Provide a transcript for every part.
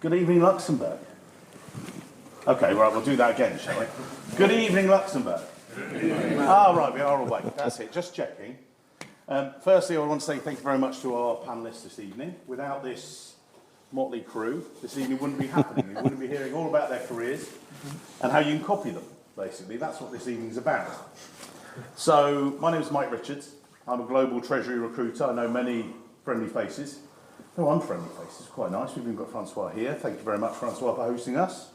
Good evening, Luxembourg. Okay, right, we'll do that again, shall we? Good evening, Luxembourg. Right, we are awake. That's it, just checking. Firstly, I want to say thank you very much to our panellists this evening. Without this motley crew, this evening wouldn't be happening. You wouldn't be hearing all about their careers and how you can copy them, basically. That's what this evening's about. So, my name is Mike Richards. I'm a global Treasury recruiter. I know many friendly faces. No unfriendly faces, quite nice. We've even got Francois here. Thank you very much, Francois, for hosting us.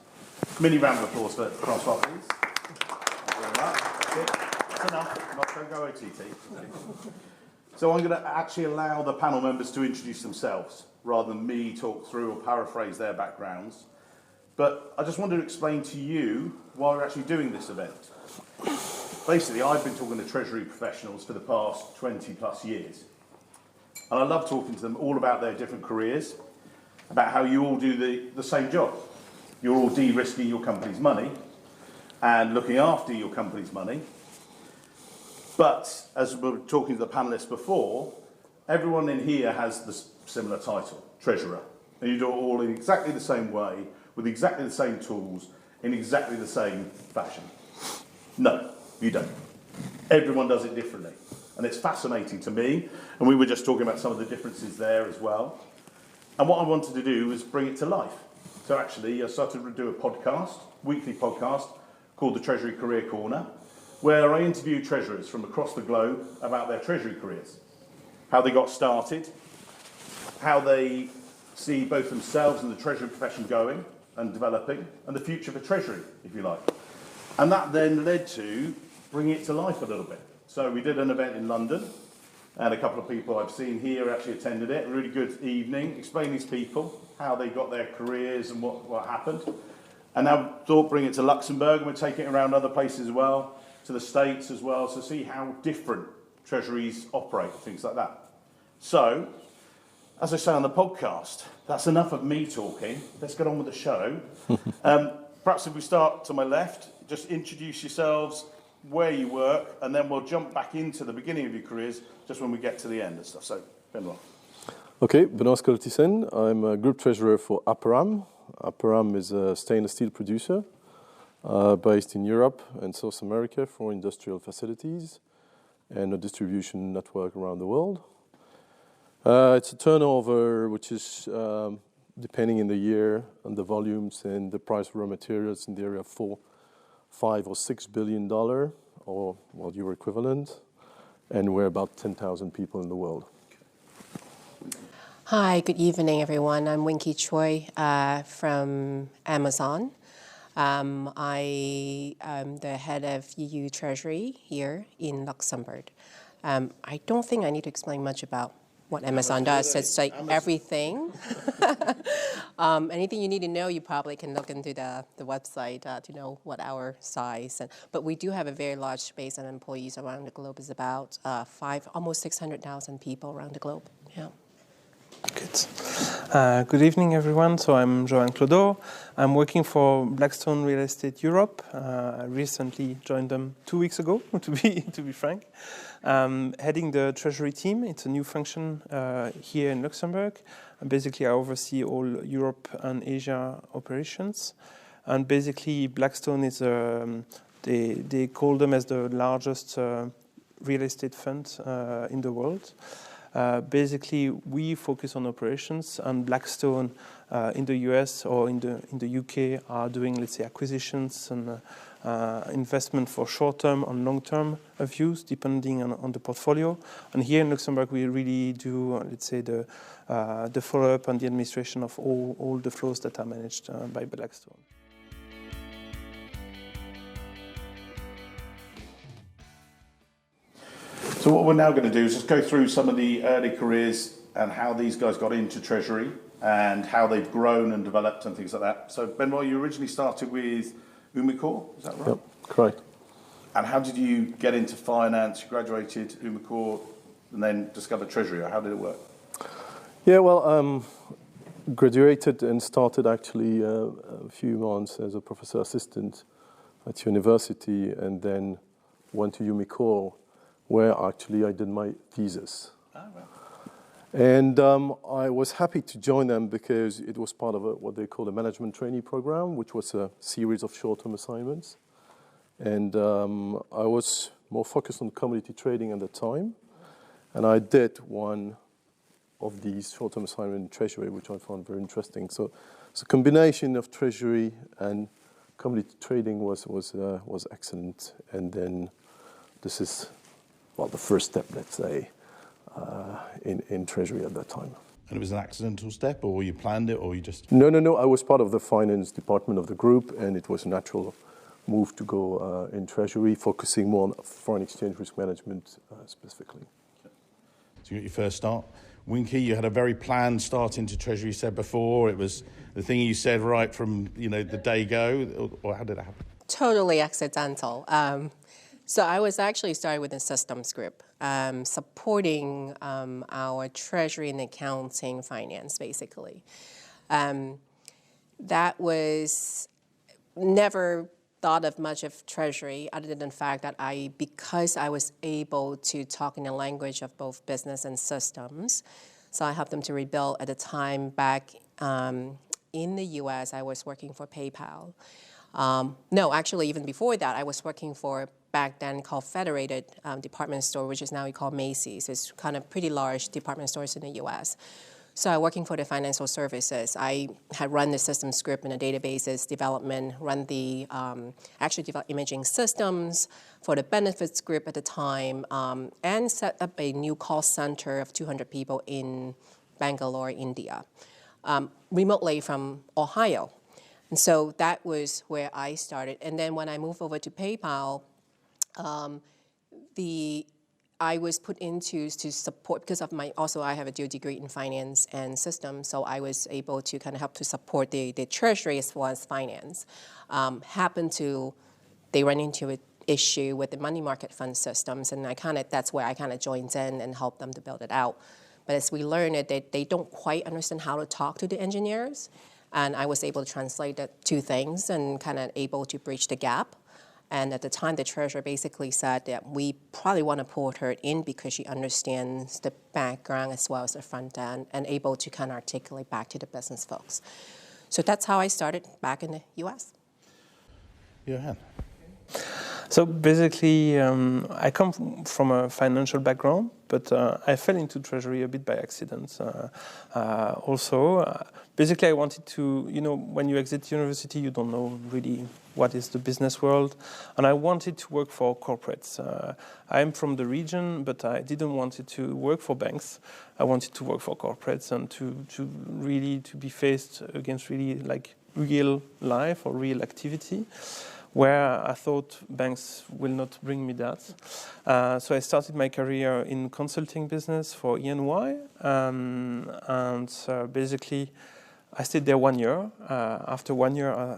Mini round of applause for Francois, please. Thank you very much. That's it. That's enough. Don't go OTT. So I'm going to actually allow the panel members to introduce themselves, rather than me talk through or paraphrase their backgrounds. But I just wanted to explain to you why we're actually doing this event. Basically, I've been talking to Treasury professionals for the past 20 plus years. And I love talking to them all about their different careers, about how you all do the same job. You're all de-risking your company's money and looking after your company's money. But, as we were talking to the panellists before, everyone in here has the similar title, Treasurer. And you do it all in exactly the same way, with exactly the same tools, in exactly the same fashion. No, you don't. Everyone does it differently. And it's fascinating to me, and we were just talking about some of the differences there as well. And what I wanted to do was bring it to life. So actually, I started to do a podcast, weekly podcast, called the Treasury Career Corner, where I interview treasurers from across the globe about their treasury careers, how they got started, how they see both themselves and the treasury profession going and developing, and the future for treasury, if you like. And that then led to bringing it to life a little bit. So we did an event in London, and a couple of people I've seen here actually attended it. A really good evening, explain these people, how they got their careers and what happened. And now thought bring it to Luxembourg, and we're taking it around other places as well, to the States as well, to see how different treasuries operate, things like that. So, as I say on the podcast, that's enough of me talking. Let's get on with the show. Perhaps if we start to my left, just introduce yourselves, where you work, and then we'll jump back into the beginning of your careers just when we get to the end and stuff. So, Benoit. Okay, Benoit Scholtissen. I'm a group treasurer for Aperam. Aperam is a stainless steel producer based in Europe and South America for industrial facilities and a distribution network around the world. It's a turnover which is, depending in the year and the volumes and the price of raw materials, in the area of $5 or $6 billion, or euro equivalent, and we're about 10,000 people in the world. Hi, good evening, everyone. I'm Winky Choi from Amazon. I am the head of EU Treasury here in Luxembourg. I don't think I need to explain much about what Amazon does. It's like everything. Anything you need to know, you probably can look into the website to know what our size. But we do have a very large base of employees around the globe. It's about almost 600,000 people around the globe. Yeah. Good. Good evening, everyone. So I'm Johan Claudot. I'm working for Blackstone Real Estate Europe. I recently joined them 2 weeks ago, to be frank. Heading the Treasury team. It's a new function here in Luxembourg. And basically, I oversee all Europe and Asia operations. And basically, Blackstone is they call them as the largest real estate fund in the world. Basically, we focus on operations, and Blackstone in the US or in the UK are doing, let's say, acquisitions and investment for short-term and long-term views, depending on the portfolio. And here in Luxembourg, we really do, let's say, the follow-up and the administration of all the flows that are managed by Blackstone. So what we're now going to do is just go through some of the early careers and how these guys got into Treasury and how they've grown and developed and things like that. So Benoit, you originally started with Umicore, is that right? Yep, correct. And how did you get into finance? You graduated Umicore and then discovered Treasury, or how did it work? Yeah, well, graduated and started actually a few months as a professor assistant at university, and then went to Umicore, where actually I did my thesis. Ah, right. And I was happy to join them because it was part of what they call a management trainee program, which was a series of short-term assignments. And I was more focused on commodity trading at the time. And I did one of these short-term assignments in Treasury, which I found very interesting. So the combination of Treasury and commodity trading was excellent. And then this is, well, the first step, let's say, in Treasury at that time. And it was an accidental step, or you planned it, or you just... No. I was part of the finance department of the group, and it was a natural move to go in Treasury, focusing more on foreign exchange risk management specifically. So you got your first start. Winky, you had a very planned start into Treasury, you said before. It was the thing you said right from, the day go, or how did it happen? Totally accidental. So I was actually started with the systems group, supporting our treasury and accounting finance, basically. That was never thought of much of treasury, other than the fact that because I was able to talk in the language of both business and systems, so I helped them to rebuild at the time back in the US, I was working for PayPal. No, actually, even before that, I was working for back then called Federated Department Store, which is now we call Macy's. It's kind of pretty large department stores in the U.S. So I working for the financial services. I had run the systems group in the databases development, run the actually develop imaging systems for the benefits group at the time, and set up a new call center of 200 people in Bangalore, India, remotely from Ohio. And so that was where I started. And then when I moved over to PayPal, I was put into to support, because of I have a dual degree in finance and systems, so I was able to kind of help to support the treasury as well as finance. They run into an issue with the money market fund systems, and that's where I kind of joined in and helped them to build it out. But as we learned it, they don't quite understand how to talk to the engineers, and I was able to translate the two things and kind of able to bridge the gap. And at the time, the treasurer basically said that we probably want to pull her in because she understands the background as well as the front end and able to kind of articulate back to the business folks. So that's how I started back in the U.S. Johan. So basically, I come from a financial background, but I fell into treasury a bit by accident. Basically, I wanted to, when you exit university, you don't know really what is the business world, and I wanted to work for corporates. I'm from the region, but I didn't want to work for banks. I wanted to work for corporates and to really be faced against really like real life or real activity, where I thought banks will not bring me that. So I started my career in consulting business for E&Y, and basically I stayed there 1 year. After 1 year, I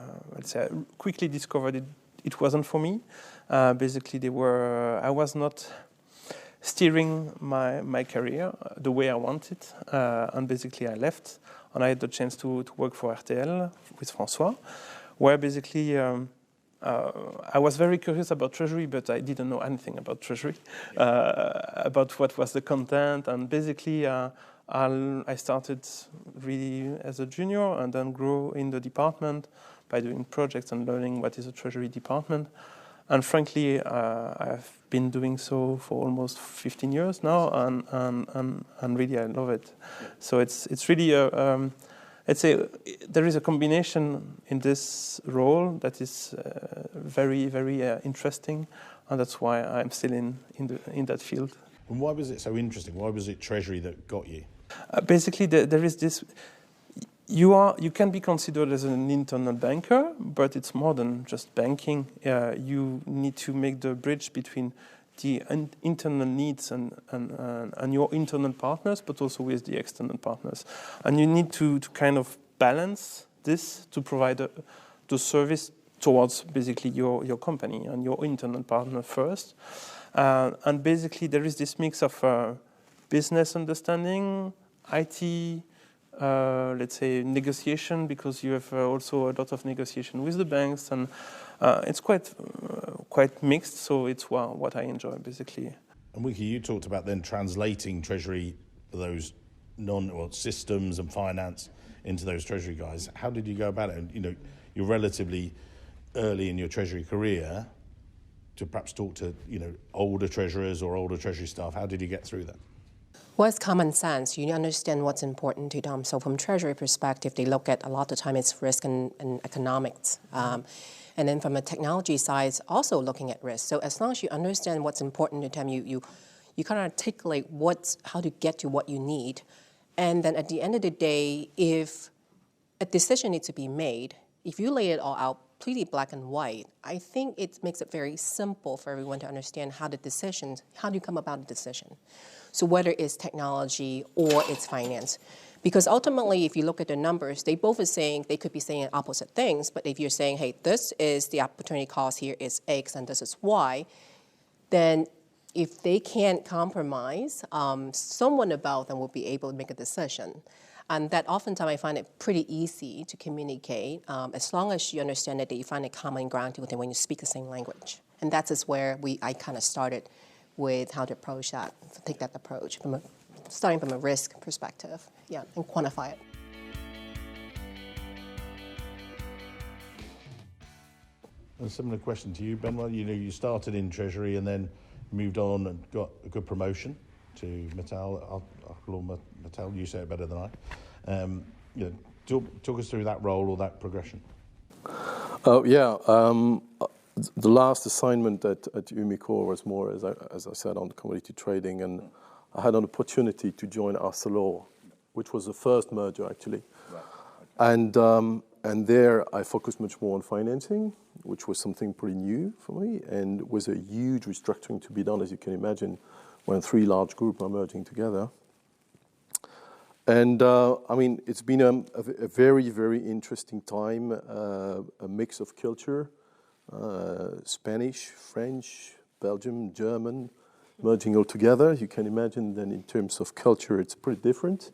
quickly discovered it wasn't for me. Basically, I was not steering my career the way I wanted, and basically I left, and I had the chance to work for RTL with François, where basically I was very curious about treasury, but I didn't know anything about treasury, about what was the content, and basically I started really as a junior and then grew in the department by doing projects and learning what is a treasury department. And frankly, I've been doing so for almost 15 years now, and really I love it. Yeah. So it's really there is a combination in this role that is very, very interesting, and that's why I'm still in that field. And why was it so interesting? Why was it treasury that got you? Basically, there is this. You can be considered as an internal banker, but it's more than just banking. You need to make the bridge between the internal needs and your internal partners, but also with the external partners. And you need to kind of balance this to provide the service towards basically your company and your internal partner first. And basically there is this mix of business understanding, IT, let's say negotiation, because you have also a lot of negotiation with the banks, and it's quite mixed. So it's what I enjoy basically. And Winky, you talked about then translating treasury for those systems and finance into those treasury guys. How did you go about it? And, you're relatively early in your treasury career to perhaps talk to, older treasurers or older treasury staff. How did you get through that? Well, it's common sense. You understand what's important to them. So from treasury perspective, they look at a lot of the time it's risk and economics. And then from a technology side, it's also looking at risk. So as long as you understand what's important to them, you kind of articulate how to get to what you need. And then at the end of the day, if a decision needs to be made, if you lay it all out completely black and white, I think it makes it very simple for everyone to understand how do you come about a decision. So whether it's technology or it's finance. Because ultimately, if you look at the numbers, they could be saying opposite things, but if you're saying, hey, this is the opportunity cost here is X and this is Y, then if they can't compromise, someone about them will be able to make a decision. And that oftentimes I find it pretty easy to communicate as long as you understand that you find a common ground with them when you speak the same language. And that's where I kind of started with how to approach that, take that approach, starting from a risk perspective, and quantify it. A similar question to you, Benoit. You started in Treasury and then moved on and got a good promotion to Mittal. I'll call Mittal. You say it better than I. Talk us through that role or that progression. The last assignment at Umicore was more, as I said, on commodity trading, and I had an opportunity to join Arcelor, which was the first merger actually. Right. And there I focused much more on financing, which was something pretty new for me, and was a huge restructuring to be done, as you can imagine, when three large groups are merging together. And it's been a very, very interesting time, a mix of culture, Spanish, French, Belgium, German, merging all together. You can imagine then in terms of culture, it's pretty different.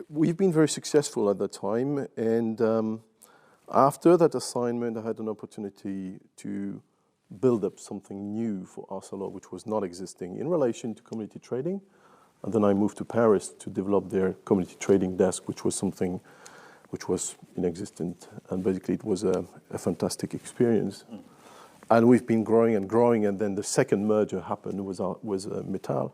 We've been very successful at that time, and after that assignment, I had an opportunity to build up something new for Arcelor, which was not existing in relation to commodity trading. And then I moved to Paris to develop their commodity trading desk, which was something which was inexistent. And basically, it was a fantastic experience. And we've been growing and growing, and then the second merger happened was Mittal.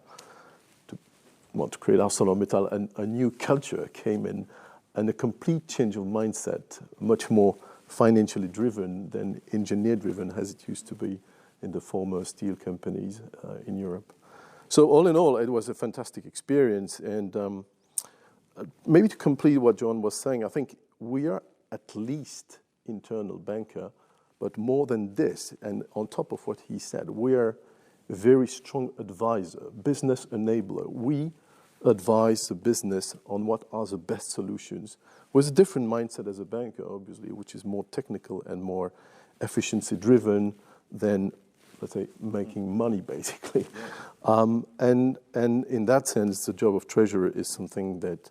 To create ArcelorMittal, and a new culture came in, and a complete change of mindset, much more financially driven than engineer driven as it used to be in the former steel companies in Europe. So all in all, it was a fantastic experience. And maybe to complete what John was saying, I think we are at least internal banker, but more than this, and on top of what he said, we are a very strong advisor, business enabler. We advise the business on what are the best solutions with a different mindset as a banker, obviously, which is more technical and more efficiency driven than, let's say, making money, basically. And in that sense, the job of treasurer is something that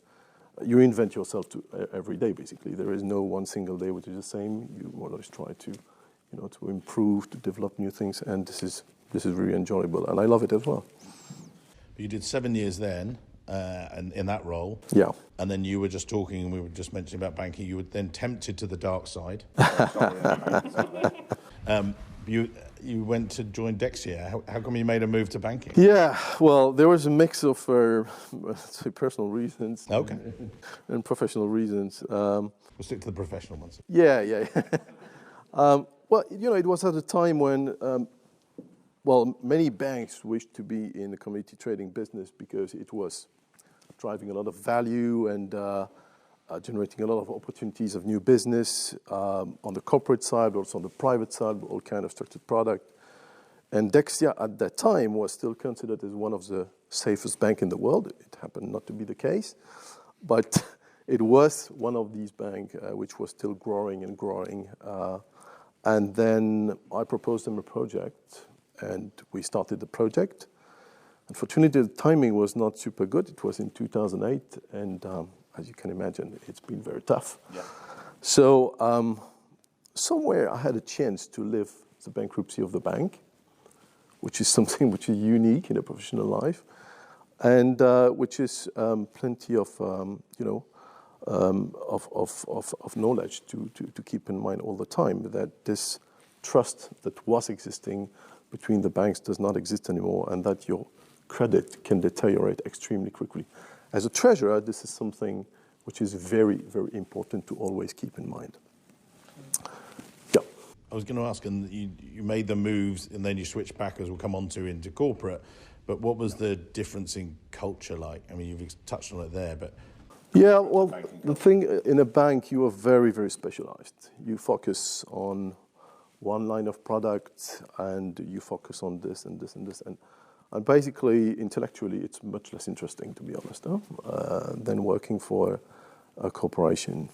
you invent yourself to every day, basically. There is no one single day which is the same. You always try to, to improve, to develop new things, and this is really enjoyable, and I love it as well. You did 7 years then. And in that role, and then you were just talking, and we were just mentioning about banking. You were then tempted to the dark side. You went to join Dexia. How come you made a move to banking? Yeah, well, there was a mix of say personal reasons, and professional reasons. We'll stick to the professional ones. Yeah. Well, it was at a time when. Many banks wished to be in the commodity trading business because it was driving a lot of value and generating a lot of opportunities of new business on the corporate side, but also on the private side, all kind of structured product. And Dexia at that time was still considered as one of the safest banks in the world. It happened not to be the case, but it was one of these banks which was still growing and growing. And then I proposed them a project. And we started the project. Unfortunately, the timing was not super good. It was in 2008, and as you can imagine, it's been very tough. Yeah. So somewhere I had a chance to live the bankruptcy of the bank, which is something which is unique in a professional life. and which is plenty of, of knowledge to keep in mind all the time, that this trust that was existing between the banks does not exist anymore, and that your credit can deteriorate extremely quickly. As a treasurer, this is something which is very, very important to always keep in mind. Yeah. I was going to ask, and you made the moves and then you switched back, as we'll come on to, into corporate, but what was the difference in culture like? I mean, you've touched on it there, but... Yeah, well, the thing, in a bank, you are very, very specialized. You focus on one line of product, and you focus on this and this and this. And basically, intellectually, it's much less interesting, to be honest, than working for a corporation.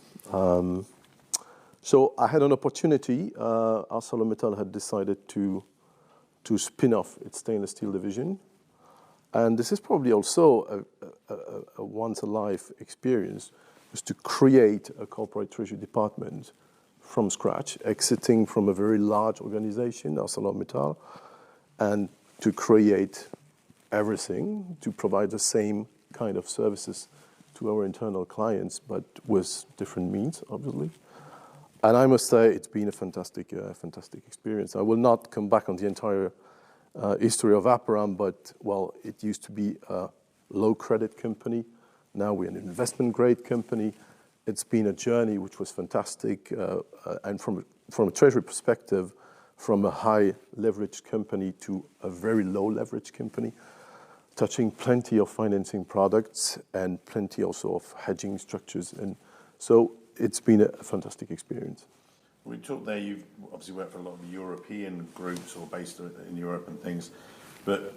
So I had an opportunity. ArcelorMittal had decided to spin off its stainless steel division. And this is probably also a once-a-life experience, was to create a corporate treasury department from scratch, exiting from a very large organization, ArcelorMittal, and to create everything, to provide the same kind of services to our internal clients, but with different means, obviously. And I must say, it's been a fantastic experience. I will not come back on the entire history of Aperam, but, well, it used to be a low credit company. Now we're an investment grade company. It's been a journey which was fantastic. And from a treasury perspective, from a high leverage company to a very low leverage company, touching plenty of financing products and plenty also of hedging structures. And so it's been a fantastic experience. We talked there, you've obviously worked for a lot of European groups or based in Europe and things, but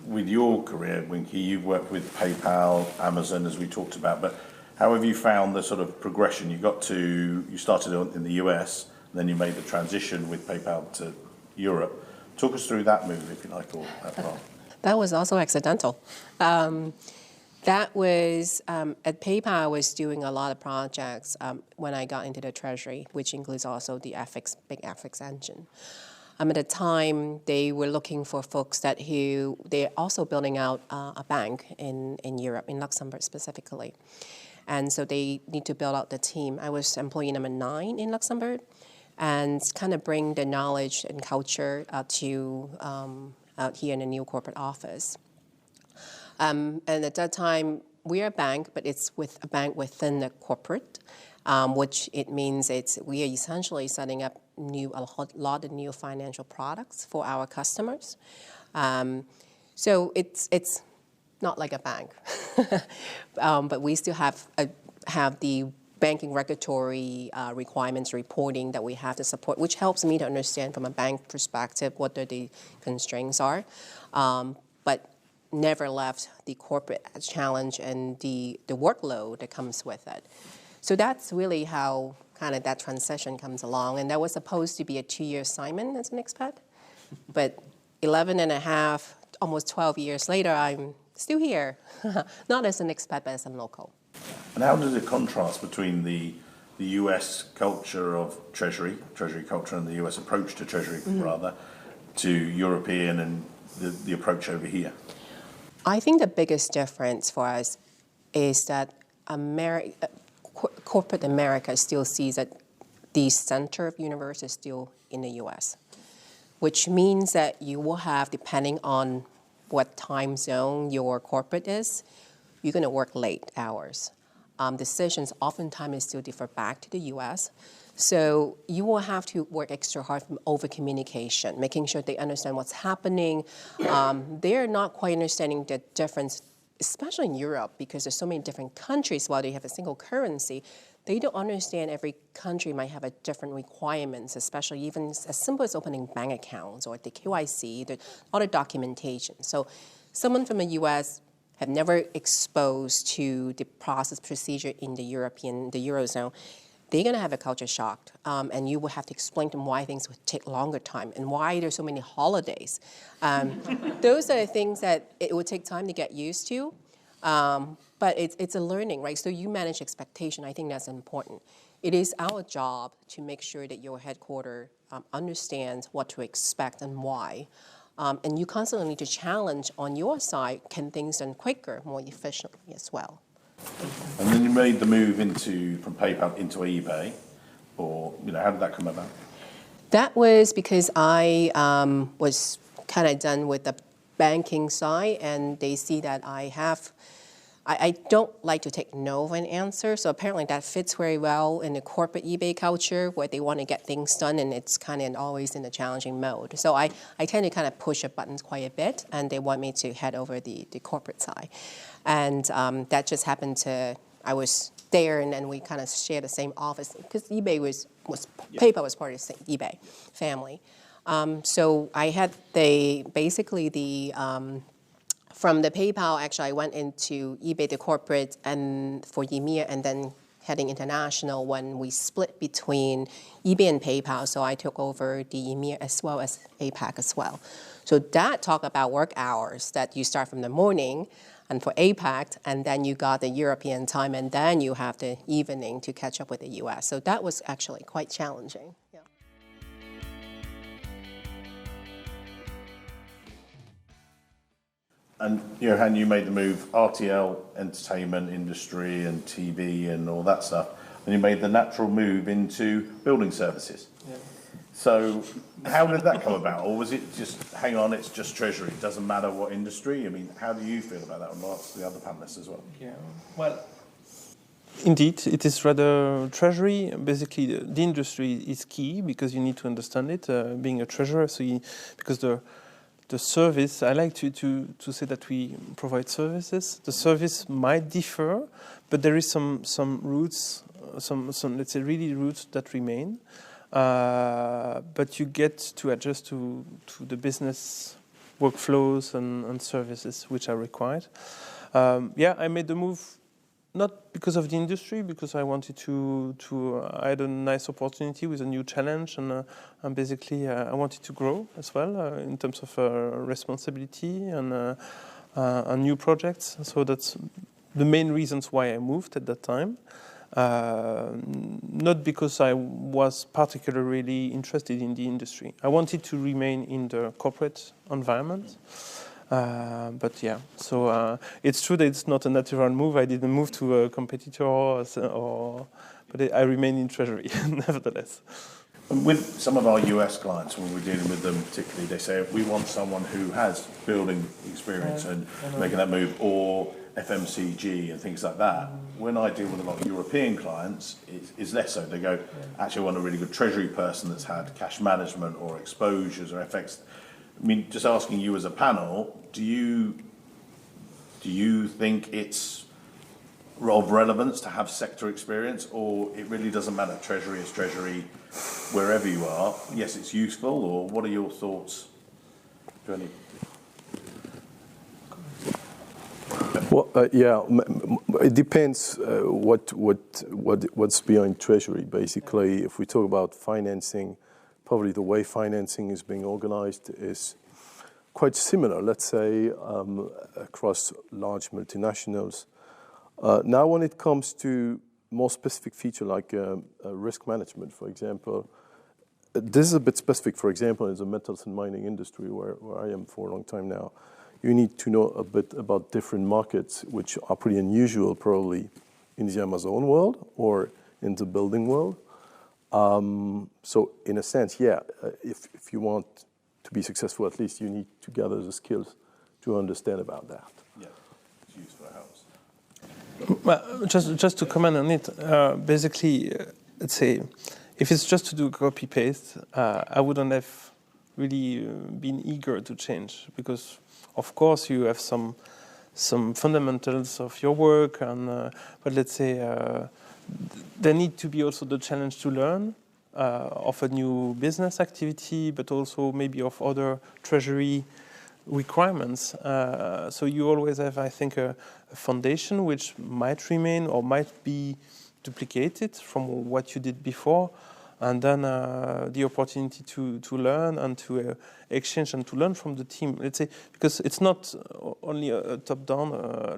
with your career, Winky, you've worked with PayPal, Amazon, as we talked about, but how have you found the sort of progression? You started in the US, and then you made the transition with PayPal to Europe. Talk us through that move, if you like, or that part. That was also accidental. That was, at PayPal, I was doing a lot of projects when I got into the Treasury, which includes also the big FX engine. At the time, they were looking for folks they're also building out a bank in Europe, in Luxembourg specifically. And so they need to build out the team. I was employee number 9 in Luxembourg, and kind of bring the knowledge and culture out here in the new corporate office. And at that time, we're a bank, but it's a bank within the corporate, which it means we are essentially setting up a lot of new financial products for our customers. So it's not like a bank, but we still have the banking regulatory requirements reporting that we have to support, which helps me to understand from a bank perspective what the constraints are. But never left the corporate challenge and the workload that comes with it. So that's really how kind of that transition comes along. And that was supposed to be a 2-year assignment as an expat. But 11 and a half, almost 12 years later, I'm still here. Not as an expat, but as a local. And how does it contrast between the US culture of Treasury culture, and the US approach to Treasury, rather, to European and the approach over here? I think the biggest difference for us is that corporate America still sees that the center of the universe is still in the US, which means that you will have, depending on what time zone your corporate is, you're going to work late hours. Decisions oftentimes still differ back to the US. So you will have to work extra hard from over-communication, making sure they understand what's happening. They're not quite understanding the difference, especially in Europe, because there's so many different countries. While they have a single currency, they don't understand every country might have a different requirements, especially even as simple as opening bank accounts or the KYC, the other documentation. So someone from the US have never exposed to the process procedure in the Eurozone, they're going to have a culture shock, and you will have to explain to them why things would take longer time and why there's so many holidays. Those are the things that it would take time to get used to, but it's a learning, right? So you manage expectation. I think that's important. It is our job to make sure that your headquarters understands what to expect and why. And you constantly need to challenge on your side, can things done quicker, more efficiently as well. And then you made the move from PayPal into eBay, or how did that come about? That was because I was kind of done with the banking side, and they see that I don't like to take no for an answer, so apparently that fits very well in the corporate eBay culture where they want to get things done and it's kind of always in a challenging mode. So I tend to kind of push the buttons quite a bit, and they want me to head over the corporate side. And that just happened to, I was there and then we kind of share the same office because eBay PayPal was part of the same eBay family. So I had from the PayPal, actually, I went into eBay, the corporate, and for EMEA, and then heading international when we split between eBay and PayPal. So I took over the EMEA as well as APAC as well. So that talk about work hours that you start from the morning, and for APAC, and then you got the European time, and then you have the evening to catch up with the US. So that was actually quite challenging. Yeah. And Johan, you made the move, RTL, entertainment industry and TV and all that stuff, and you made the natural move into building services. Yeah. So how did that come about? Or was it just, hang on, it's just Treasury, it doesn't matter what industry? I mean, how do you feel about that? And I'll ask the other panelists as well. Yeah, well, indeed, it is rather Treasury. Basically, the industry is key because you need to understand it, being a treasurer. Because the service, I like to say that we provide services. The service might differ, but there is some roots, some let's say really roots that remain. But you get to adjust to the business workflows and services which are required. I made the move not because of the industry, because I wanted I had a nice opportunity with a new challenge, and basically I wanted to grow as well in terms of responsibility and new projects. So that's the main reasons why I moved at that time. Not because I was particularly interested in the industry. I wanted to remain in the corporate environment. But yeah, so it's true that it's not a natural move. I didn't move to a competitor, but I remain in Treasury nevertheless. And with some of our US clients, when we're dealing with them particularly, they say we want someone who has building experience and making that move, or FMCG and things like that. When I deal with a lot of European clients, it's less so. They go, actually, I want a really good treasury person that's had cash management or exposures or FX. I mean, just asking you as a panel, do you think it's of relevance to have sector experience, or it really doesn't matter? Treasury is Treasury, wherever you are. Yes, it's useful. Or what are your thoughts, Johnny? Well, it depends what's behind Treasury. Basically, if we talk about financing, probably the way financing is being organized is quite similar, let's say, across large multinationals. Now, when it comes to more specific feature like risk management, for example, this is a bit specific, for example, in the metals and mining industry where I am for a long time now. You need to know a bit about different markets, which are pretty unusual probably in the Amazon world or in the building world. So in a sense, if you want to be successful, at least you need to gather the skills to understand about that. Yeah, it's useful, it helps. Well, just to comment on it, basically, let's say, if it's just to do copy-paste, I wouldn't have really been eager to change, because of course you have some fundamentals of your work, but let's say there need to be also the challenge to learn of a new business activity, but also maybe of other treasury requirements. So you always have, I think, a foundation which might remain or might be duplicated from what you did before, and then the opportunity to learn and to exchange and to learn from the team. Let's say, because it's not only a top-down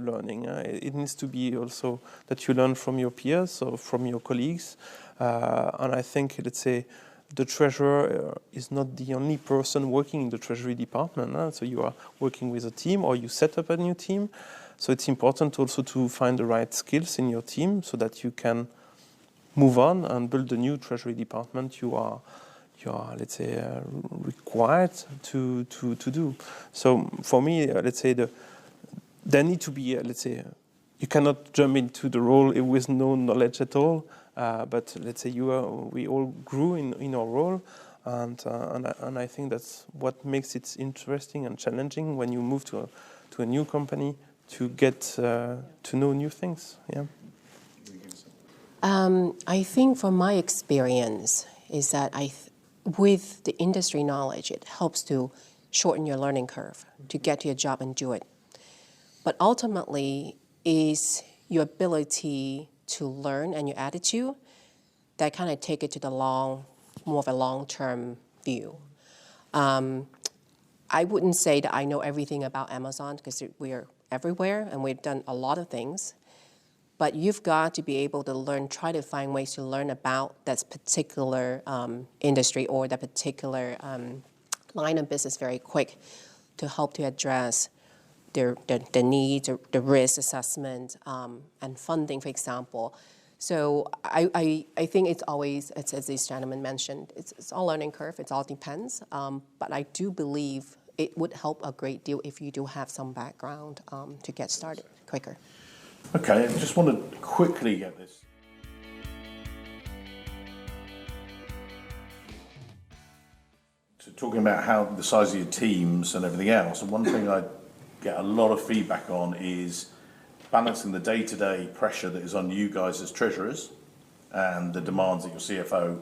learning. It needs to be also that you learn from your peers or from your colleagues. And I think, let's say, the treasurer is not the only person working in the treasury department. So you are working with a team, or you set up a new team. So it's important also to find the right skills in your team so that you can move on and build the new treasury department you are let's say required to do. So for me, let's say there need to be let's say you cannot jump into the role with no knowledge at all. But let's say we all grew in our role, and I think that's what makes it interesting and challenging when you move to a new company to get to know new things. Yeah. I think from my experience is that with the industry knowledge, it helps to shorten your learning curve to get to your job and do it. But ultimately, is your ability to learn and your attitude that kind of take it to the more of a long-term view. I wouldn't say that I know everything about Amazon because we are everywhere and we've done a lot of things. But you've got to be able to try to find ways to learn about that particular industry or that particular line of business very quick to help to address the needs, the risk assessment, and funding, for example. So I think it's always, as this gentleman mentioned, it's all learning curve, it all depends. But I do believe it would help a great deal if you do have some background to get started quicker. Okay, I just want to quickly get this. So talking about how the size of your teams and everything else, and one thing I get a lot of feedback on is balancing the day-to-day pressure that is on you guys as treasurers and the demands that your CFO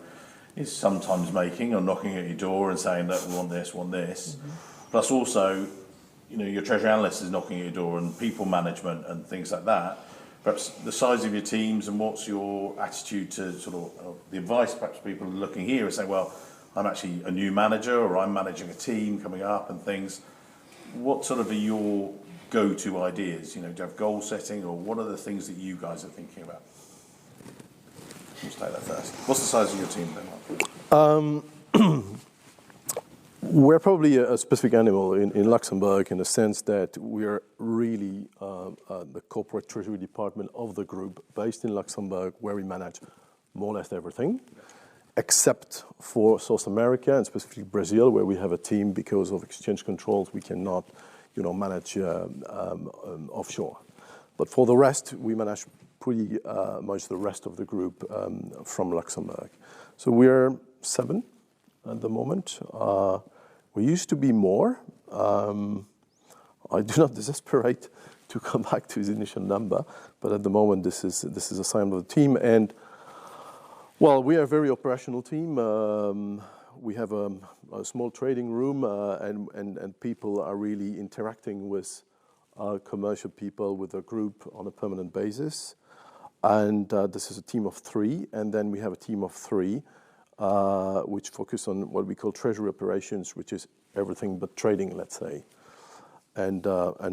is sometimes making or knocking at your door and saying, look, we want this. Mm-hmm. Plus also, your treasury analyst is knocking at your door and people management and things like that. Perhaps the size of your teams and what's your attitude to sort of the advice perhaps people are looking here and saying, well, I'm actually a new manager or I'm managing a team coming up and things. What sort of are your go-to ideas? Do you have goal setting or what are the things that you guys are thinking about? Let's take that first. What's the size of your team then? We're probably a specific animal in Luxembourg in the sense that we're really the corporate treasury department of the group based in Luxembourg where we manage more or less everything, except for South America and specifically Brazil where we have a team because of exchange controls we cannot manage offshore. But for the rest, we manage pretty much the rest of the group from Luxembourg. So we're 7 at the moment. We used to be more. I do not desperate to come back to his initial number, but at the moment this is a sign of the team. And well, we are a very operational team. We have a small trading room, and people are really interacting with commercial people with the group on a permanent basis. And this is a team of 3, and then we have a team of 3. Which focus on what we call treasury operations, which is everything but trading, let's say. And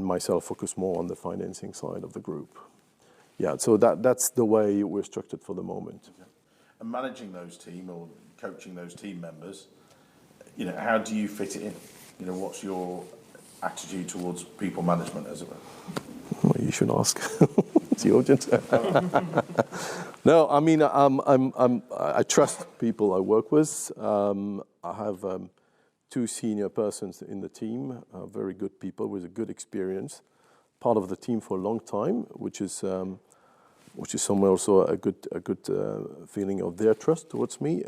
myself focus more on the financing side of the group. Yeah, so that's the way we're structured for the moment. Okay. And managing those team or coaching those team members, how do you fit it in? What's your attitude towards people management, as it were? Well, you should ask the audience. No, I mean, I trust people I work with. I have 2 senior persons in the team, very good people with a good experience, part of the team for a long time, which is somewhere also a good feeling of their trust towards me.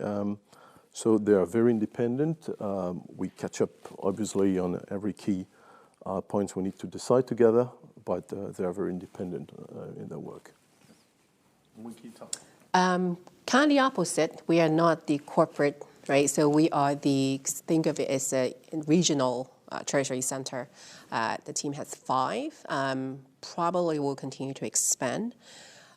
So they are very independent. We catch up, obviously, on every key points we need to decide together, but they are very independent in their work. Kind of the opposite. We are not the corporate, right? So we are think of it as a regional treasury center. The team has 5. Probably will continue to expand.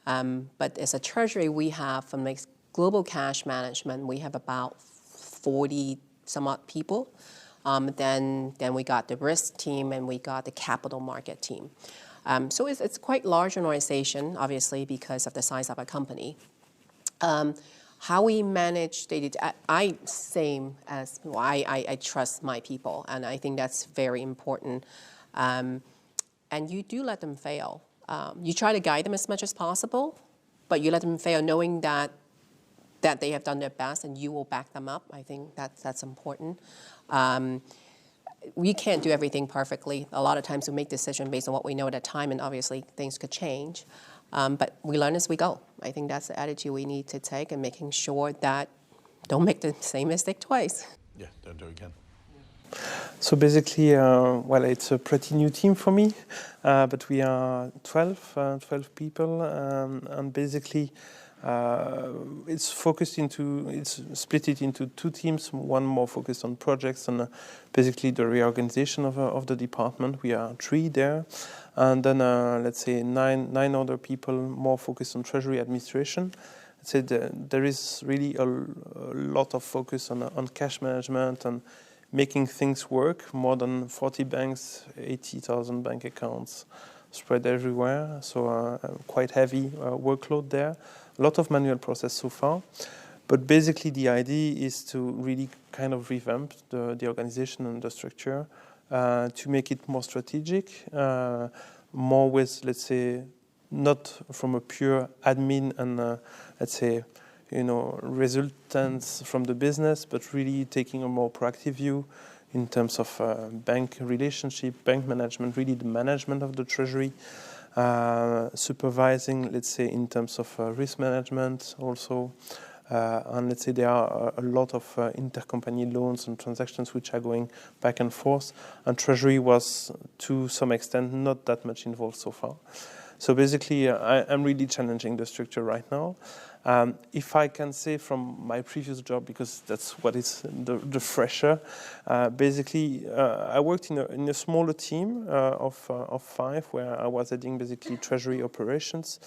But as a treasury, we have from global cash management, we have about 40 some odd people. Then we got the risk team and we got the capital market team. So it's quite large organization, obviously, because of the size of our company. How we manage I trust my people, and I think that's very important. And you do let them fail. You try to guide them as much as possible, but you let them fail knowing that they have done their best and you will back them up. I think that's important. We can't do everything perfectly. A lot of times we make decisions based on what we know at the time, and obviously things could change. But we learn as we go. I think that's the attitude we need to take, and making sure that don't make the same mistake twice. Yeah, don't do it again. So basically, it's a pretty new team for me, but we are 12 people, and basically it's split it into two teams, one more focused on projects and basically the reorganization of the department. We are 3 there, and then let's say nine other people more focused on treasury administration. I'd say there is really a lot of focus on cash management and making things work. More than 40 banks, 80,000 bank accounts spread everywhere, so quite heavy workload there. A lot of manual process so far, but basically the idea is to really kind of revamp the organization and the structure to make it more strategic, more with, let's say, not from a pure admin and let's say, resultants from the business, but really taking a more proactive view in terms of bank relationship, bank management, really the management of the treasury, supervising, let's say, in terms of risk management also. And let's say there are a lot of intercompany loans and transactions which are going back and forth. And treasury was, to some extent, not that much involved so far. So basically, I'm really challenging the structure right now. If I can say from my previous job, because that's what is the fresher, basically I worked in a smaller team of 5 where I was heading basically treasury operations.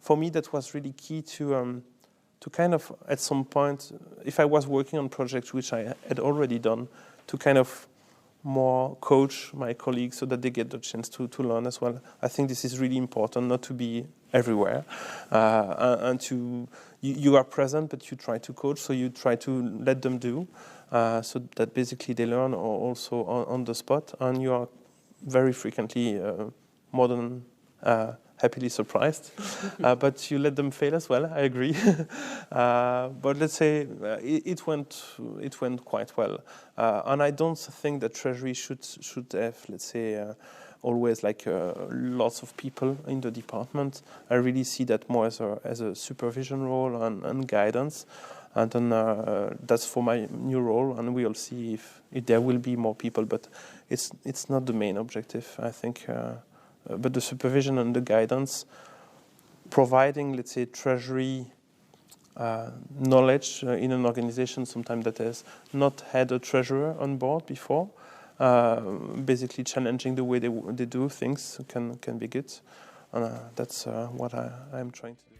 For me, that was really key to kind of, at some point, if I was working on projects which I had already done, to kind of more coach my colleagues so that they get the chance to learn as well. I think this is really important, not to be everywhere, and you are present, but you try to coach, so you try to let them do, so that basically they learn also on the spot, and you are very frequently more than happily surprised, but you let them fail as well. I agree, but let's say it went quite well, and I don't think that Treasury should have, let's say, always like lots of people in the department. I really see that more as a supervision role and guidance, and then that's for my new role, and we'll see if there will be more people, but it's not the main objective, I think. But the supervision and the guidance, providing, let's say, treasury knowledge in an organization sometimes that has not had a treasurer on board before, basically challenging the way they do things can be good. And that's what I'm trying to do.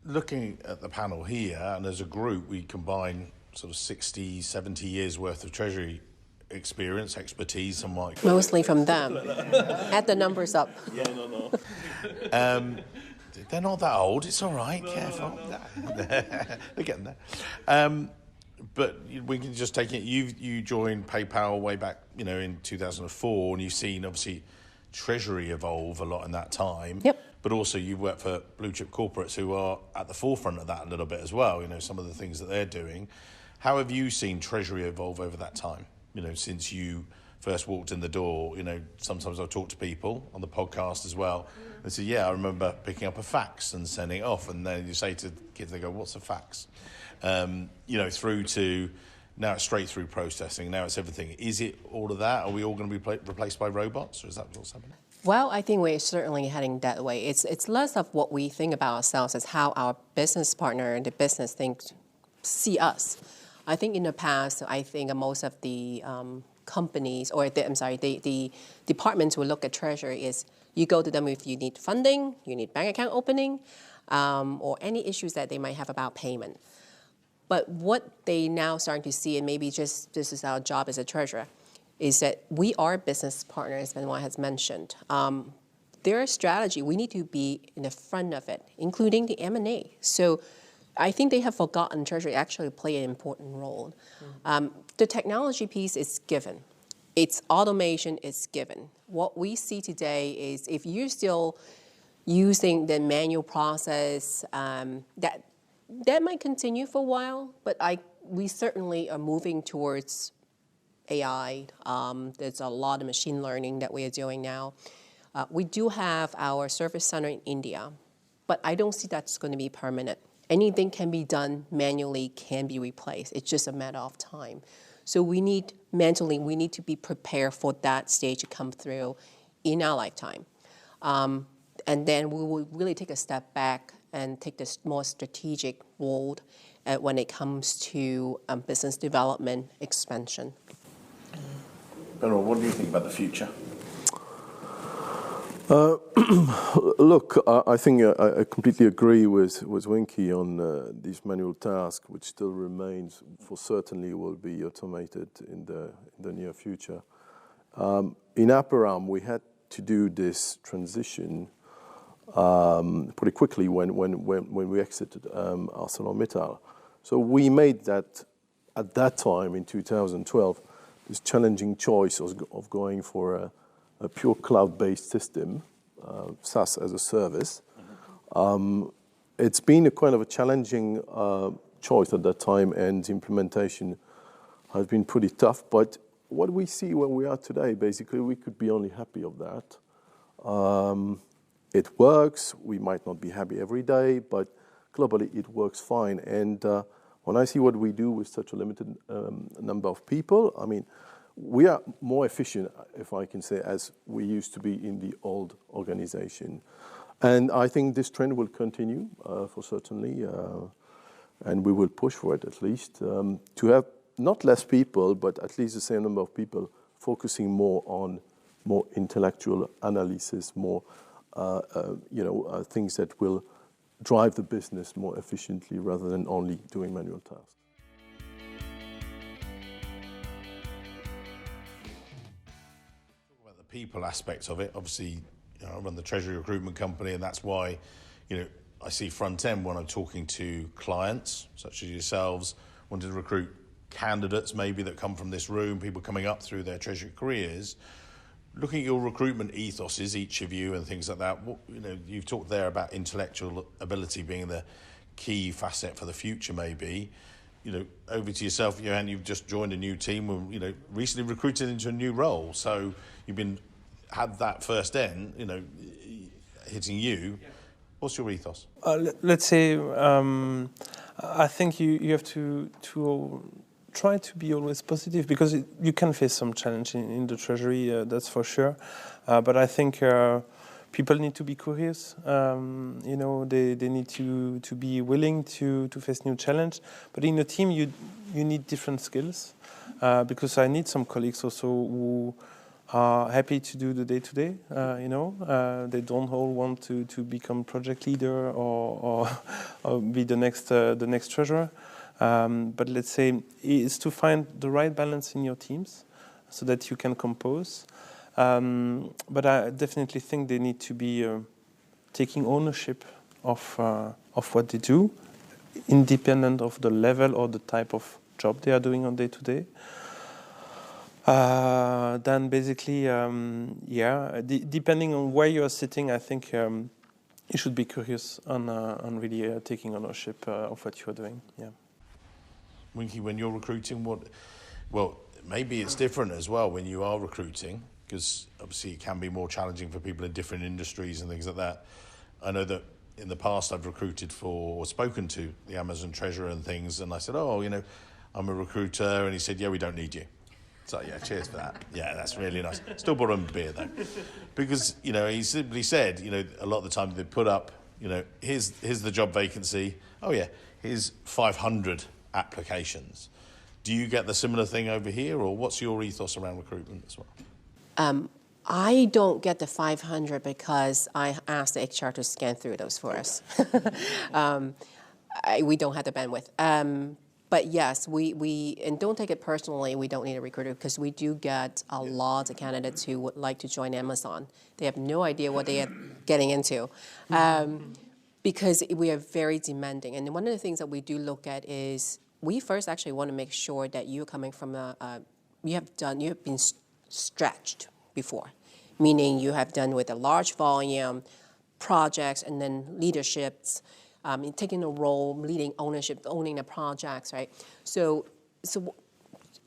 Looking at the panel here, and as a group, we combine sort of 60, 70 years worth of treasury experience, expertise, and like Mostly from them. Add the numbers up. Yeah, no. They're not that old. It's all right. Careful. They're getting there. But we can just take it. You joined PayPal way back, in 2004, and you've seen obviously treasury evolve a lot in that time. Yep. But also you work for blue chip corporates who are at the forefront of that a little bit as well. Some of the things that they're doing. How have you seen treasury evolve over that time? Since you first walked in the door. Sometimes I'll talk to people on the podcast as well. They say, yeah, I remember picking up a fax and sending it off. And then you say to kids, they go, what's a fax? Through to now it's straight through processing. Now it's everything. Is it all of that? Are we all going to be replaced by robots? Or is that what's happening? Well, I think we're certainly heading that way. It's less of what we think about ourselves as how our business partner and the business see us. I think in the past, most of the companies, or the departments who look at treasury is you go to them if you need funding, you need bank account opening, or any issues that they might have about payment. But what they now starting to see, and maybe just this is our job as a treasurer, is that we are business partners, Benoit has mentioned. their strategy, we need to be in the front of it, including the M&A. So I think they have forgotten Treasury actually play an important role. The technology piece is given. It's automation is given. What we see today is if you're still using the manual process, that might continue for a while, but we certainly are moving towards AI. There's a lot of machine learning that we are doing now. We do have our service center in India, but I don't see that's going to be permanent. Anything can be done manually, can be replaced. It's just a matter of time. So we need to be prepared for that stage to come through in our lifetime. And then we will really take a step back and take this more strategic role when it comes to business development expansion. Benoit, what do you think about the future? Look, I think I completely agree with Winky on this manual task, which still remains, for certainly will be automated in the near future. In Aperam, we had to do this transition pretty quickly when we exited ArcelorMittal. So we made that, at that time in 2012, this challenging choice of going for a pure cloud-based system, SaaS as a service. It's been a kind of a challenging choice at that time, and implementation has been pretty tough. But what we see where we are today, basically, we could be only happy of that. It works. We might not be happy every day, but globally it works fine. And when I see what we do with such a limited number of people, I mean, we are more efficient, if I can say, as we used to be in the old organization. And I think this trend will continue for certainly, and we will push for it at least, to have not less people, but at least the same number of people focusing more on more intellectual analysis, more things that will drive the business more efficiently rather than only doing manual tasks. Talk about the people aspect of it. Obviously, I run the Treasury Recruitment company, and that's why, I see front end when I'm talking to clients, such as yourselves, wanting to recruit candidates maybe that come from this room, people coming up through their Treasury careers. Looking at your recruitment ethoses, each of you, and things like that, you've talked there about intellectual ability being the key facet for the future, maybe. Over to yourself, Johan, you've just joined a new team, recently recruited into a new role. So you've had that first end, hitting you. Yeah. What's your ethos? Let's say, I think you have to try to be always positive, because you can face some challenge in the Treasury, that's for sure. But I think people need to be curious. They need to be willing to face new challenge. But in a team, you need different skills, because I need some colleagues also who are happy to do the day-to-day. They don't all want to become project leader or be the next treasurer. But let's say it's to find the right balance in your teams so that you can compose. But I definitely think they need to be taking ownership of what they do, independent of the level or the type of job they are doing on day-to-day. Then basically, depending on where you are sitting, I think you should be curious on really taking ownership of what you are doing. Yeah. Winky, when you're recruiting, maybe it's different as well when you are recruiting, because obviously it can be more challenging for people in different industries and things like that. I know that in the past I've recruited for or spoken to the Amazon treasurer and things, and I said, I'm a recruiter, and he said, we don't need you. So yeah, cheers for that. Yeah, that's really nice. Still bought him a beer though, because he simply said, a lot of the time they put up, here's the job vacancy. Oh yeah, here's 500 applications. Do you get the similar thing over here, or what's your ethos around recruitment as well? I don't get the 500 because I asked the HR to scan through those for us. We don't have the bandwidth. But yes, and don't take it personally, we don't need a recruiter, because we do get a lot of candidates who would like to join Amazon. They have no idea what they are getting into, because we are very demanding. And one of the things that we do look at is we first actually want to make sure that you're coming from you have been stretched before, meaning you have done with a large volume projects and then leaderships. Taking a role, leading ownership, owning the projects, right? So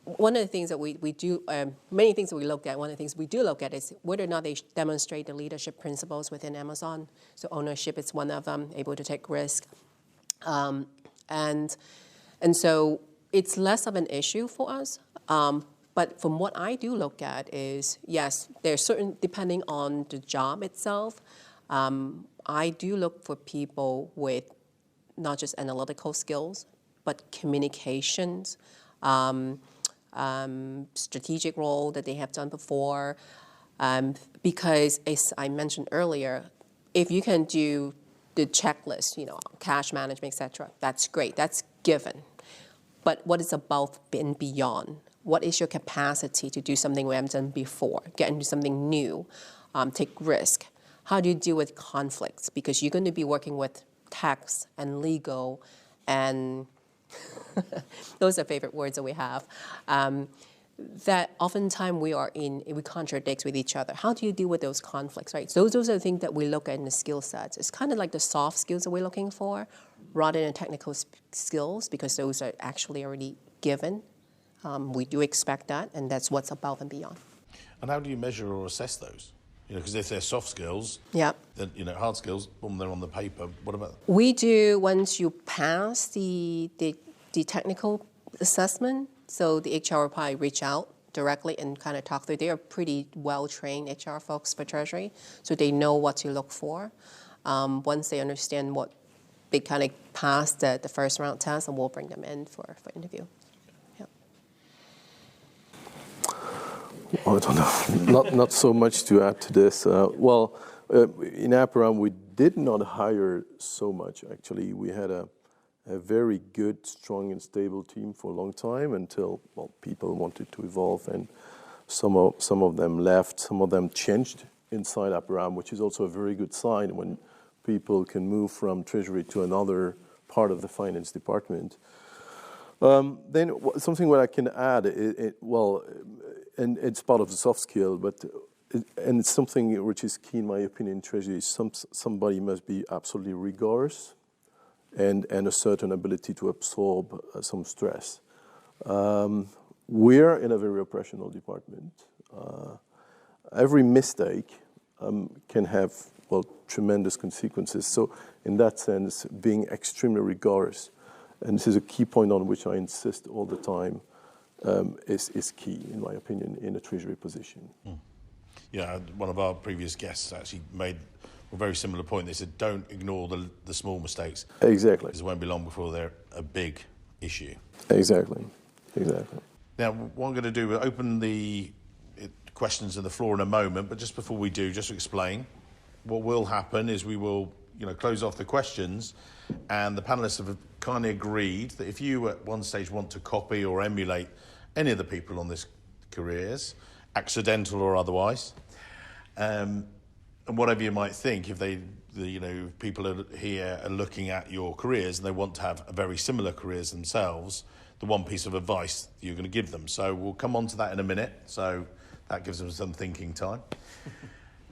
one of the things that we do, many things that we look at, one of the things we do look at is whether or not they demonstrate the leadership principles within Amazon. So ownership is one of them, able to take risk. And so it's less of an issue for us. But from what I do look at is, yes, there's certain, depending on the job itself, I do look for people with not just analytical skills, but communications, strategic role that they have done before. Because as I mentioned earlier, if you can do the checklist, cash management, et cetera, that's great, that's given. But what is above and beyond? What is your capacity to do something we haven't done before, get into something new, take risk? How do you deal with conflicts? Because you're going to be working with tax and legal, and those are favorite words that we have, that oftentimes we contradict with each other. How do you deal with those conflicts, right? So those are the things that we look at in the skill sets. It's kind of like the soft skills that we're looking for rather than technical skills, because those are actually already given. We do expect that, and that's what's above and beyond. And how do you measure or assess those? Because if they're soft skills, yep. Then hard skills, boom, they're on the paper. What about them? We do, once you pass the technical assessment, so the HR will probably reach out directly and kind of talk through. They are pretty well-trained HR folks for Treasury, so they know what to look for. Once they understand what, they kind of pass the first round test, and we'll bring them in for interview. I don't know. Not so much to add to this. In Aperam, we did not hire so much, actually. We had a very good, strong, and stable team for a long time until, people wanted to evolve, and some of them left, some of them changed inside Aperam, which is also a very good sign when people can move from Treasury to another part of the finance department. Then something what I can add, and it's part of the soft skill, and it's something which is key in my opinion in Treasury, is somebody must be absolutely rigorous and a certain ability to absorb some stress. We're in a very operational department. Every mistake can have, tremendous consequences. So in that sense, being extremely rigorous, and this is a key point on which I insist all the time, is key, in my opinion, in a Treasury position. Yeah, one of our previous guests actually made a very similar point. They said, don't ignore the small mistakes. Exactly. Because it won't be long before they're a big issue. Exactly. Now, what I'm going to do, we'll open the questions to the floor in a moment, but just before we do, just to explain, what will happen is we will, close off the questions, and the panelists have kindly agreed that if you at one stage want to copy or emulate any of the people on this careers, accidental or otherwise, and whatever you might think, if people are here are looking at your careers and they want to have a very similar careers themselves, the one piece of advice you're going to give them. So we'll come on to that in a minute. So that gives them some thinking time.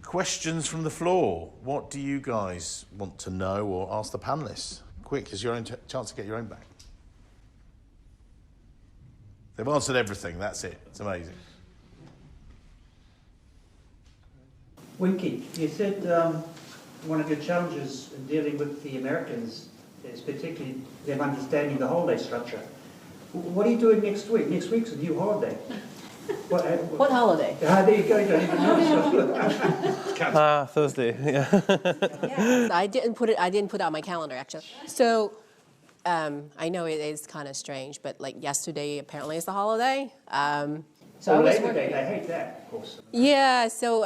Questions from the floor. What do you guys want to know or ask the panelists? Quick, it's your own chance to get your own back. They've answered everything. That's it. It's amazing. Winky, you said one of your challenges in dealing with the Americans is particularly them understanding the holiday structure. What are you doing next week? Next week's a new holiday. What holiday? There you go. You don't even know. Thursday. Yeah. Yes, I didn't put it on my calendar actually. So I know it is kind of strange, but like yesterday apparently is the holiday. So I was Labor Day, they hate that, of course. Yeah. So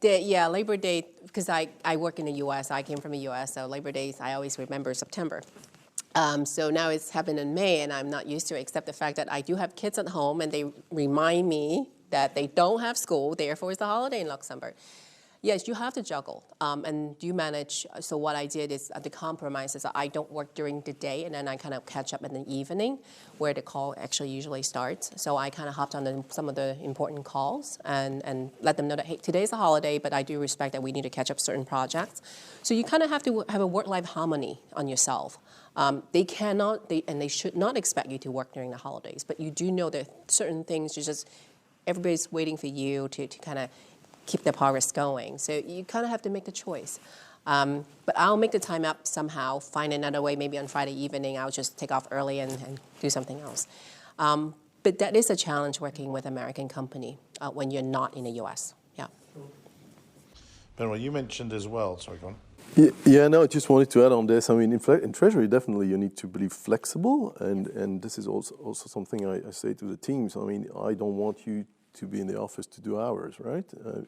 Labor Day, because I work in the U.S. I came from the U.S. So Labor Days I always remember September. So now it's happened in May, and I'm not used to it, except the fact that I do have kids at home, and they remind me that they don't have school, therefore it's the holiday in Luxembourg. Yes, you have to juggle, and you manage. So what I did is the compromise is that I don't work during the day, and then I kind of catch up in the evening, where the call actually usually starts. So I kind of hopped on some of the important calls and let them know that, hey, today's a holiday, but I do respect that we need to catch up certain projects. So you kind of have to have a work-life harmony on yourself. They cannot, and they should not expect you to work during the holidays, but you do know that certain things, everybody's waiting for you to kind of keep the progress going. So you kind of have to make the choice. But I'll make the time up somehow, find another way, maybe on Friday evening, I'll just take off early and do something else. But that is a challenge working with American company when you're not in the US, yeah. Benoit, you mentioned as well, sorry, go on. Yeah, no, I just wanted to add on this. I mean, in Treasury, definitely you need to be flexible, and this is also something I say to the teams. I mean, I don't want you to be in the office to do hours, right?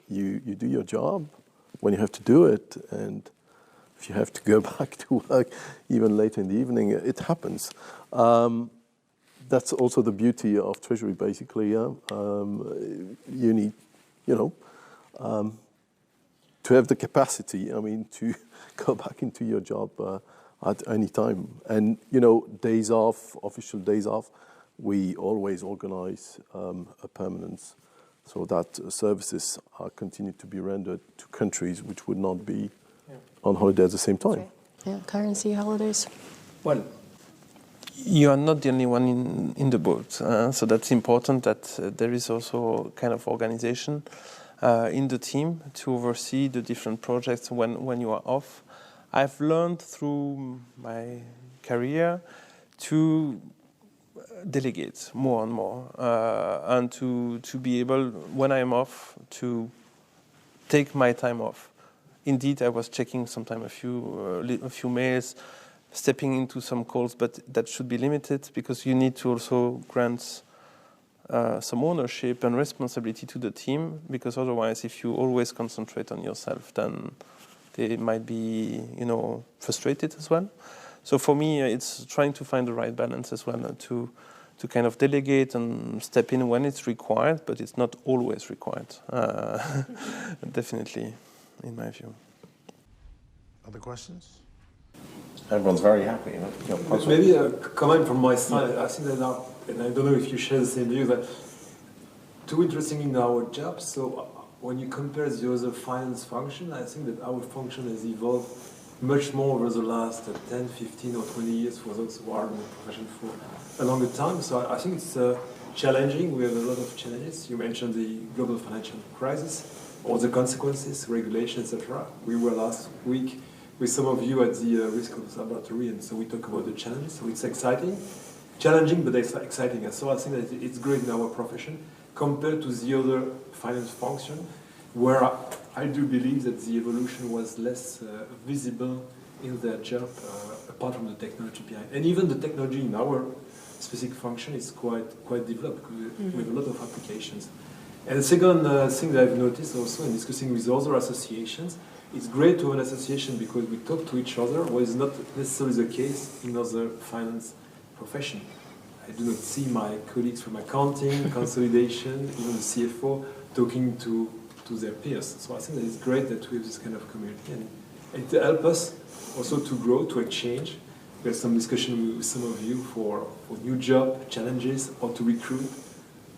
You do your job when you have to do it, and if you have to go back to work even later in the evening, it happens. That's also the beauty of Treasury, basically. You need, to have the capacity, I mean, to go back into your job at any time. And, days off, official days off, we always organize a permanence so that services are continued to be rendered to countries which would not be on holiday at the same time. Yeah, currency holidays. Well, you are not the only one in the boat. So that's important that there is also kind of organization in the team to oversee the different projects when you are off. I've learned through my career to delegate more and more and to be able, when I am off, to take my time off. Indeed, I was checking sometime a few mails, stepping into some calls, but that should be limited because you need to also grant some ownership and responsibility to the team, because otherwise, if you always concentrate on yourself, then they might be, frustrated as well. So for me, it's trying to find the right balance as well, to kind of delegate and step in when it's required, but it's not always required. Definitely, in my view. Other questions? Everyone's very happy. Maybe a comment from my side. I think that now, and I don't know if you share the same view, that too interesting in our job. So when you compare the other finance function, I think that our function has evolved much more over the last 10, 15 or 20 years for those who are in the profession for a longer time. So I think it's challenging. We have a lot of challenges. You mentioned the global financial crisis, all the consequences, regulations, etc. We were last week with some of you at the Risk Observatory, and so we talk about the challenges. So it's exciting, challenging, but it's exciting. So I think that it's great in our profession compared to the other finance function, where I do believe that the evolution was less visible in their job, apart from the technology behind. And even the technology in our specific function is quite developed with a lot of applications. And the second thing that I've noticed also in discussing with other associations, it's great to have an association because we talk to each other, what is not necessarily the case in other finance profession. I do not see my colleagues from accounting, consolidation, even the CFO talking to their peers. So I think that it's great that we have this kind of community, and it helps us also to grow, to exchange. We had some discussion with some of you for new job challenges, or to recruit,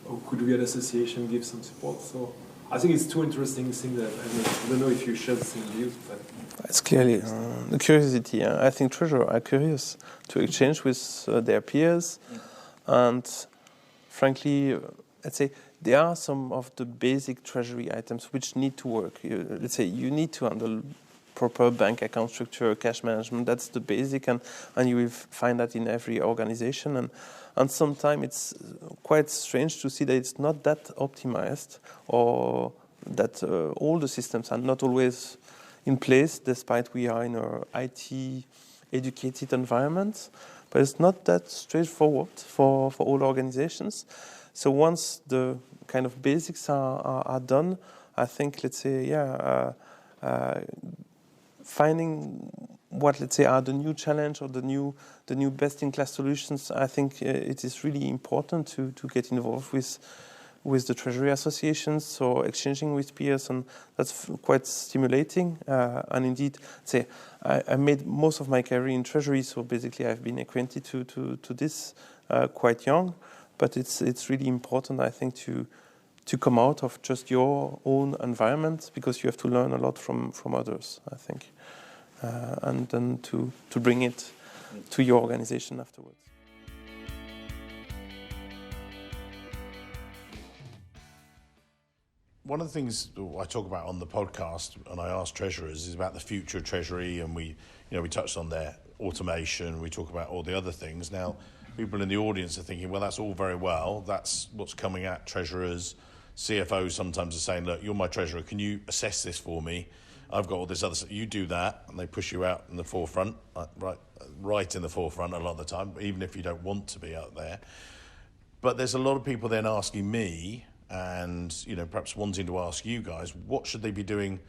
or could we as an association give some support? So I think it's two interesting things that I don't know if you share the same view, but it's clearly the curiosity. I think treasurers are curious to exchange with their peers, and frankly, let's say there are some of the basic treasury items which need to work. Let's say you need to handle proper bank account structure, cash management. That's the basic, and you will find that in every organization. And sometimes it's quite strange to see that it's not that optimized, or that all the systems are not always in place, despite we are in an IT-educated environment. But it's not that straightforward for all organizations. So once the kind of basics are done, I think, let's say, finding what, let's say, are the new challenge or the new best-in-class solutions. I think it is really important to get involved with the Treasury associations, so exchanging with peers, and that's quite stimulating. And indeed, say, I made most of my career in Treasury, so basically I've been acquainted to this quite young. But it's really important, I think, to come out of just your own environment, because you have to learn a lot from others, I think, and then to bring it to your organization afterwards. One of the things I talk about on the podcast, and I ask treasurers, is about the future of Treasury, and we touched on their automation. We talk about all the other things. Now, people in the audience are thinking, well, that's all very well. That's what's coming at treasurers. CFOs sometimes are saying, look, you're my treasurer. Can you assess this for me? I've got all this other stuff. You do that, and they push you out in the forefront, right in the forefront a lot of the time, even if you don't want to be out there. But there's a lot of people then asking me, and perhaps wanting to ask you guys, what should they be doing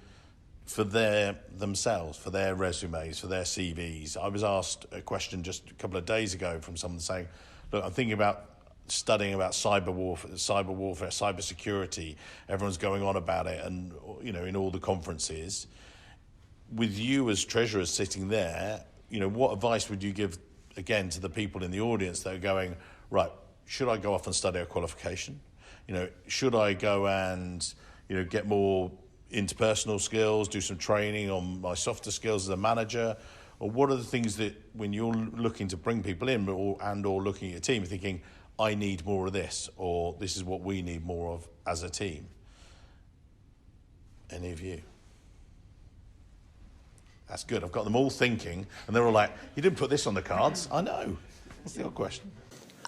for themselves, for their resumes, for their CVs? I was asked a question just a couple of days ago from someone saying, look, I'm thinking about studying about cyber warfare, cyber security. Everyone's going on about it, and in all the conferences. With you as treasurers sitting there, what advice would you give again to the people in the audience that are going, right, should I go off and study a qualification? Should I go and get more interpersonal skills, do some training on my softer skills as a manager? Or what are the things that, when you're looking to bring people in or looking at your team, thinking, I need more of this, or this is what we need more of as a team? Any of you? That's good. I've got them all thinking, and they're all like, you didn't put this on the cards. I know. What's the odd question?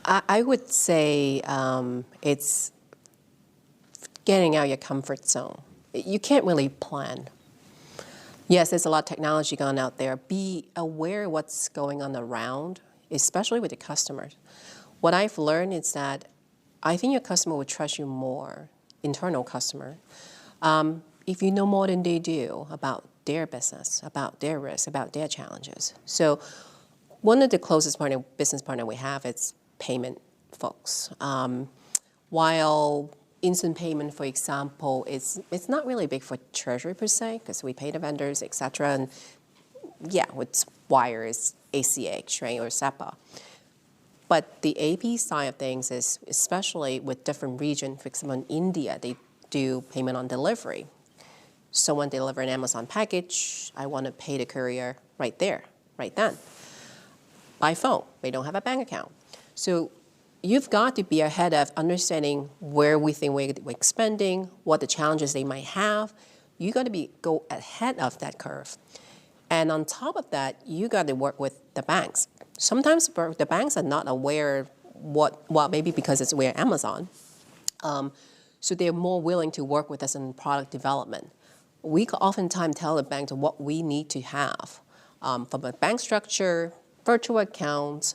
I would say it's getting out of your comfort zone. You can't really plan. Yes, there's a lot of technology going out there. Be aware of what's going on around, especially with the customers. What I've learned is that I think your customer will trust you more, internal customer, if you know more than they do about their business, about their risks, about their challenges. So one of the closest business partner we have is payment folks. While instant payment, for example, it's not really big for Treasury per se, because we pay the vendors, et cetera. And yeah, with wires, ACH, right, or SEPA. But the AP side of things is, especially with different regions, for example, in India, they do payment on delivery. Someone deliver an Amazon package, I want to pay the courier right there, right then. By phone, they don't have a bank account. So you've got to be ahead of understanding where we think we're expending, what the challenges they might have. You got to go ahead of that curve. And on top of that, you got to work with the banks. Sometimes the banks are not aware maybe because we're Amazon. So they're more willing to work with us in product development. We oftentimes tell the bank what we need to have from a bank structure, virtual accounts,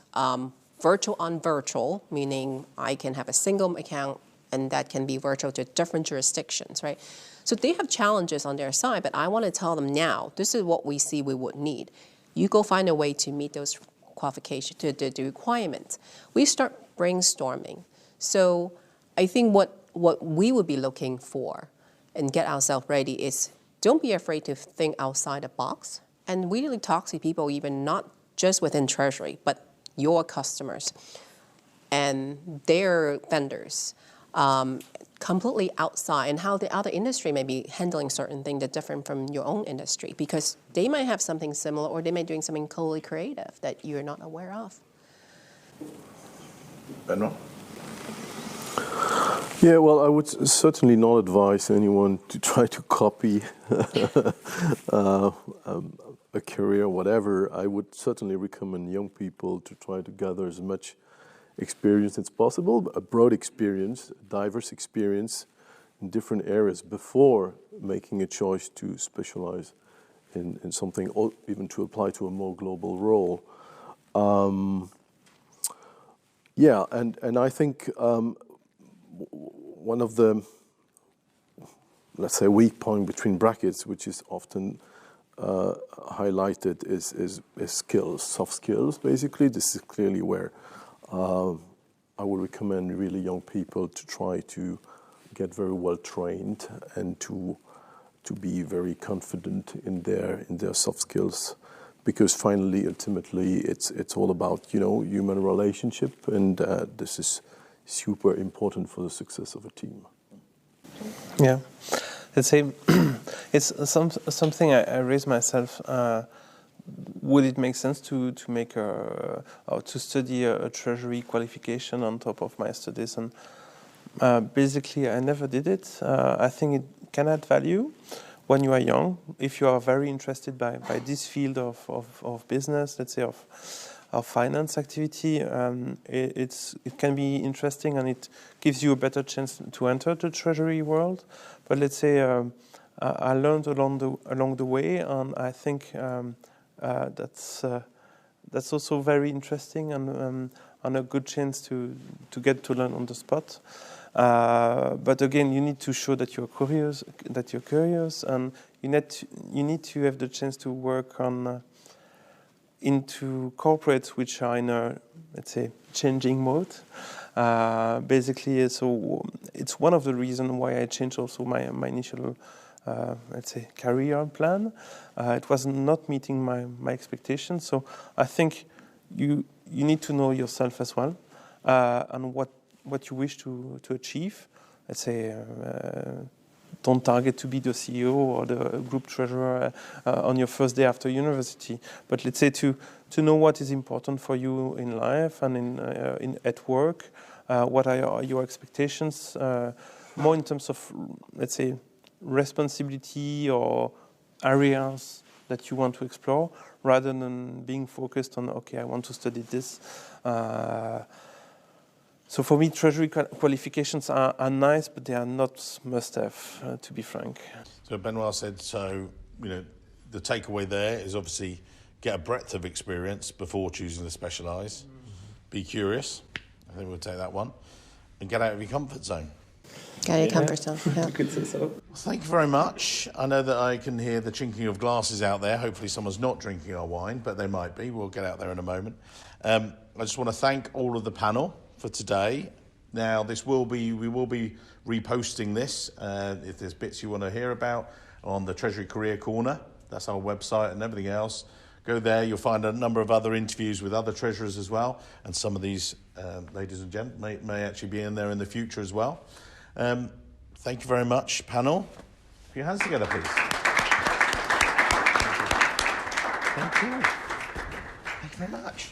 virtual on virtual, meaning I can have a single account and that can be virtual to different jurisdictions, right? So they have challenges on their side, but I want to tell them now, this is what we see we would need. You go find a way to meet those qualifications, the requirements. We start brainstorming. So I think what we would be looking for and get ourselves ready is don't be afraid to think outside the box and really talk to people, even not just within Treasury, but your customers and their vendors, completely outside, and how the other industry may be handling certain things that are different from your own industry, because they might have something similar or they may be doing something totally creative that you're not aware of. Benoit? Yeah, well, I would certainly not advise anyone to try to copy a career, whatever. I would certainly recommend young people to try to gather as much experience as possible, a broad experience, a diverse experience in different areas before making a choice to specialize in something, or even to apply to a more global role. Yeah, and I think one of the, let's say, weak point between brackets, which is often highlighted is skills, soft skills, basically. This is clearly where I would recommend really young people to try to get very well trained and to be very confident in their soft skills, because finally, ultimately, it's all about human relationship, and this is super important for the success of a team. Yeah, let's say it's something I raised myself. Would it make sense to make or to study a treasury qualification on top of my studies? And basically, I never did it. I think it can add value when you are young. If you are very interested by this field of business, let's say of finance activity, it can be interesting, and it gives you a better chance to enter the treasury world. But let's say I learned along the way, and I think that's also very interesting and a good chance to get to learn on the spot. But again, you need to show that you're curious, and you need to have the chance to work on into corporates which are in a, let's say, changing mode. Basically, so it's one of the reasons why I changed also my initial, let's say, career plan. It was not meeting my expectations. So I think you need to know yourself as well, and what you wish to achieve. Let's say, don't target to be the CEO or the group treasurer on your first day after university. But let's say to know what is important for you in life and at work. What are your expectations? More in terms of, let's say, responsibility or areas that you want to explore, rather than being focused on, okay, I want to study this. So for me, treasury qualifications are nice, but they are not must-have, to be frank. So Benoit said, the takeaway there is obviously get a breadth of experience before choosing to specialise. Be curious. I think we'll take that one. And get out of your comfort zone. Get out of your comfort zone, yeah. You could say so. Thank you very much. I know that I can hear the chinking of glasses out there. Hopefully someone's not drinking our wine, but they might be. We'll get out there in a moment. I just want to thank all of the panel for today. Now, we will be reposting this. If there's bits you want to hear about on the Treasury Career Corner, that's our website and everything else. Go there, you'll find a number of other interviews with other treasurers as well, and some of these ladies and gentlemen may actually be in there in the future as well. Thank you very much, panel. Put your hands together, please. Thank you. Thank you very much.